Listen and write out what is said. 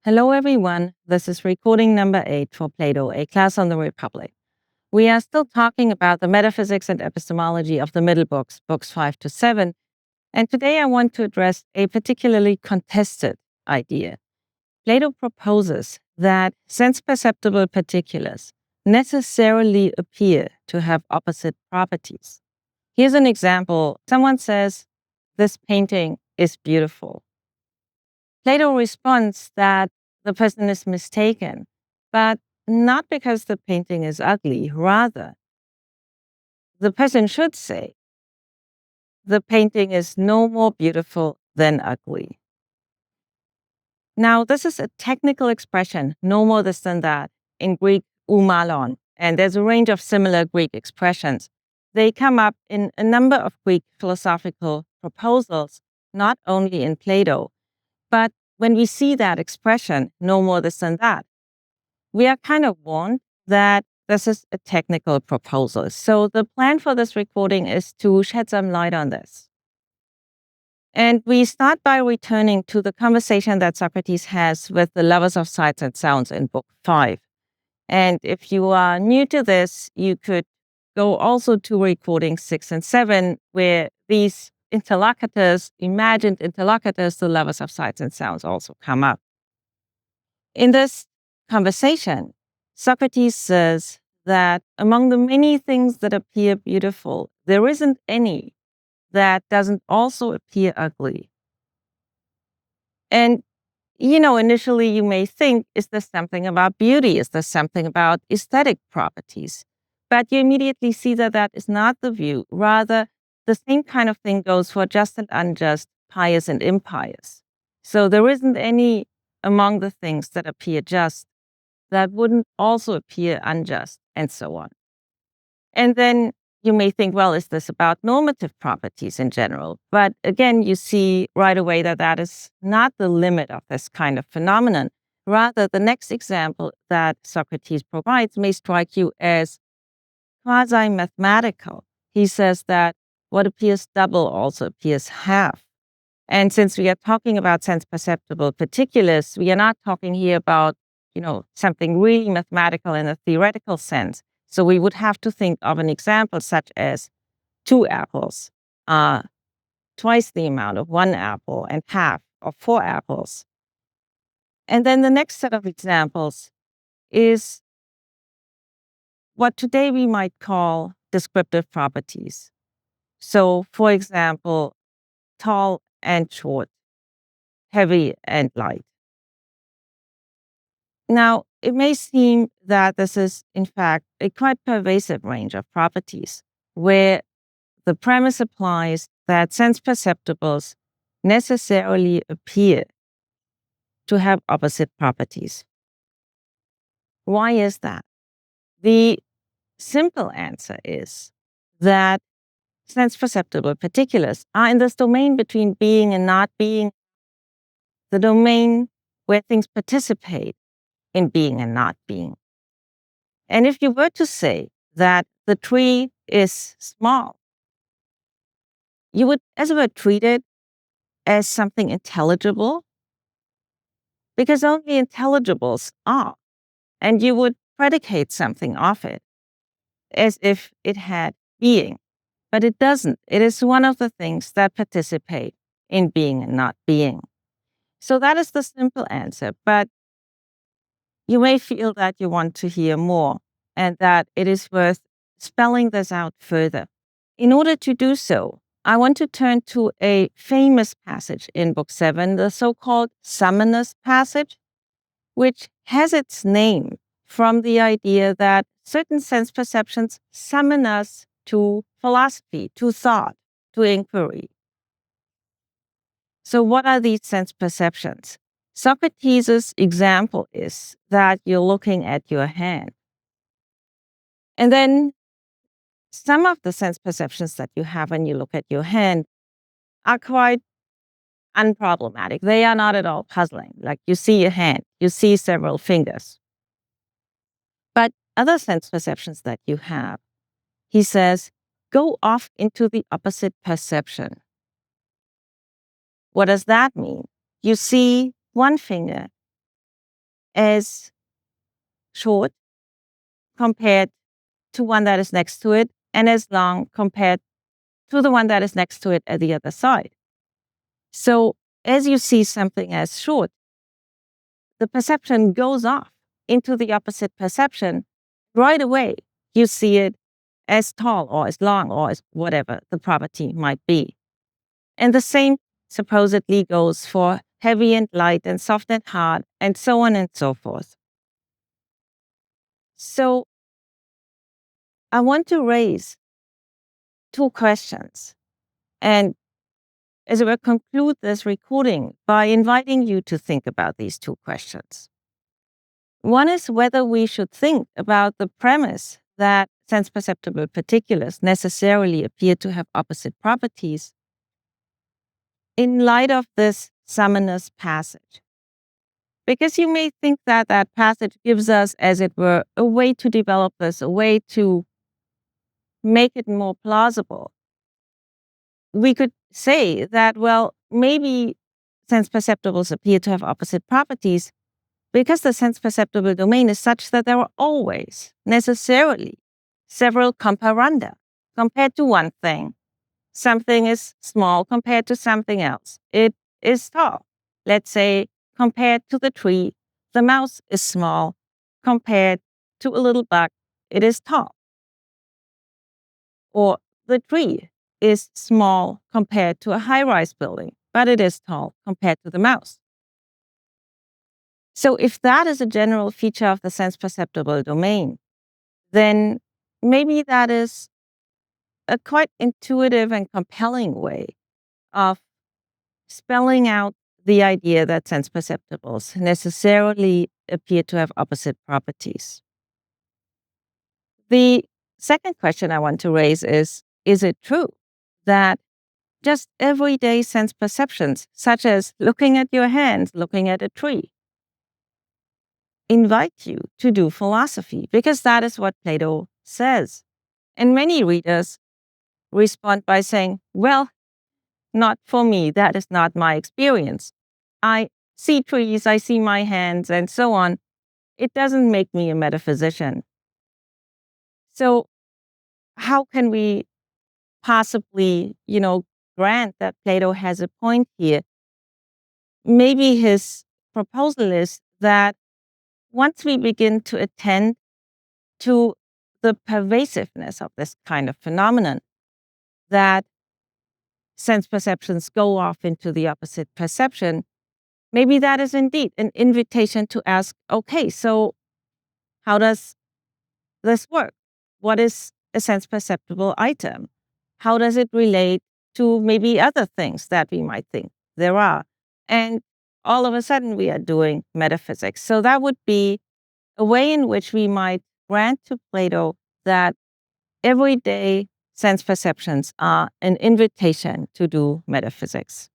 Hello, everyone. This is recording number 8 for Plato, a class on the Republic. We are still talking about the metaphysics and epistemology of the middle books, books 5 to 7. And today I want to address a particularly contested idea. Plato proposes that sense-perceptible particulars necessarily appear to have opposite properties. Here's an example. Someone says, "This painting is beautiful." Plato responds that the person is mistaken, but not because the painting is ugly. Rather, the person should say, the painting is no more beautiful than ugly. Now, this is a technical expression, no more this than that, in Greek, oumalon, and there's a range of similar Greek expressions. They come up in a number of Greek philosophical proposals, not only in Plato, but when we see that expression, no more this than that, we are kind of warned that this is a technical proposal. So the plan for this recording is to shed some light on this. And we start by returning to the conversation that Socrates has with the lovers of sights and sounds in book 5. And if you are new to this, you could go also to recording 6 and 7, where these interlocutors, imagined interlocutors, the lovers of sights and sounds, also come up. In this conversation, Socrates says that among the many things that appear beautiful, there isn't any that doesn't also appear ugly. And, initially you may think, is there something about beauty? Is there something about aesthetic properties? But you immediately see that that is not the view. Rather, the same kind of thing goes for just and unjust, pious and impious. So there isn't any among the things that appear just that wouldn't also appear unjust, and so on. And then you may think, well, is this about normative properties in general? But again, you see right away that that is not the limit of this kind of phenomenon. Rather, the next example that Socrates provides may strike you as quasi-mathematical. He says that what appears double also appears half. And since we are talking about sense-perceptible particulars, we are not talking here about something really mathematical in a theoretical sense. So we would have to think of an example such as 2 apples are twice the amount of 1 apple and half of 4 apples. And then the next set of examples is what today we might call descriptive properties. So, for example, tall and short, heavy and light. Now, it may seem that this is, in fact, a quite pervasive range of properties, where the premise applies that sense perceptibles necessarily appear to have opposite properties. Why is that? The simple answer is that sense perceptible particulars are in this domain between being and not being, the domain where things participate in being and not being. And if you were to say that the tree is small, you would, as it were, treat it as something intelligible, because only intelligibles are. And you would predicate something of it as if it had being. But it doesn't. It is one of the things that participate in being and not being. So that is the simple answer. But you may feel that you want to hear more and that it is worth spelling this out further. In order to do so, I want to turn to a famous passage in Book 7, the so-called Summoner's passage, which has its name from the idea that certain sense perceptions summon us to philosophy, to thought, to inquiry. So what are these sense perceptions? Socrates' example is that you're looking at your hand. And then some of the sense perceptions that you have when you look at your hand are quite unproblematic. They are not at all puzzling. Like you see a hand, you see several fingers. But other sense perceptions that you have, he says, go off into the opposite perception. What does that mean? You see one finger, as short compared to one that is next to it, and as long compared to the one that is next to it at the other side. So as you see something as short, the perception goes off into the opposite perception. Right away, you see it as tall or as long or as whatever the property might be. And the same supposedly goes for heavy and light and soft and hard and so on and so forth. So I want to raise two questions. And as I will conclude this recording by inviting you to think about these two questions. One is whether we should think about the premise that sense perceptible particulars necessarily appear to have opposite properties in light of this summoner's passage. Because you may think that that passage gives us, as it were, a way to develop this, a way to make it more plausible. We could say that, well, maybe sense perceptibles appear to have opposite properties because the sense perceptible domain is such that there are always, necessarily, several comparanda compared to one thing. Something is small compared to something else. It is tall. Let's say, compared to the tree, the mouse is small. Compared to a little bug, it is tall. Or the tree is small compared to a high-rise building, but it is tall compared to the mouse. So if that is a general feature of the sense perceptible domain, then maybe that is a quite intuitive and compelling way of spelling out the idea that sense perceptibles necessarily appear to have opposite properties. The second question I want to raise is it true that just everyday sense perceptions, such as looking at your hands, looking at a tree, invite you to do philosophy? Because that is what Plato says. And many readers respond by saying, well, not for me. That is not my experience. I see trees, I see my hands, and so on. It doesn't make me a metaphysician. So how can we possibly, grant that Plato has a point here? Maybe his proposal is that once we begin to attend to the pervasiveness of this kind of phenomenon, that sense perceptions go off into the opposite perception, maybe that is indeed an invitation to ask, okay, so how does this work? What is a sense perceptible item? How does it relate to maybe other things that we might think there are? And all of a sudden we are doing metaphysics. So that would be a way in which we might grant to Plato that everyday sense perceptions are an invitation to do metaphysics.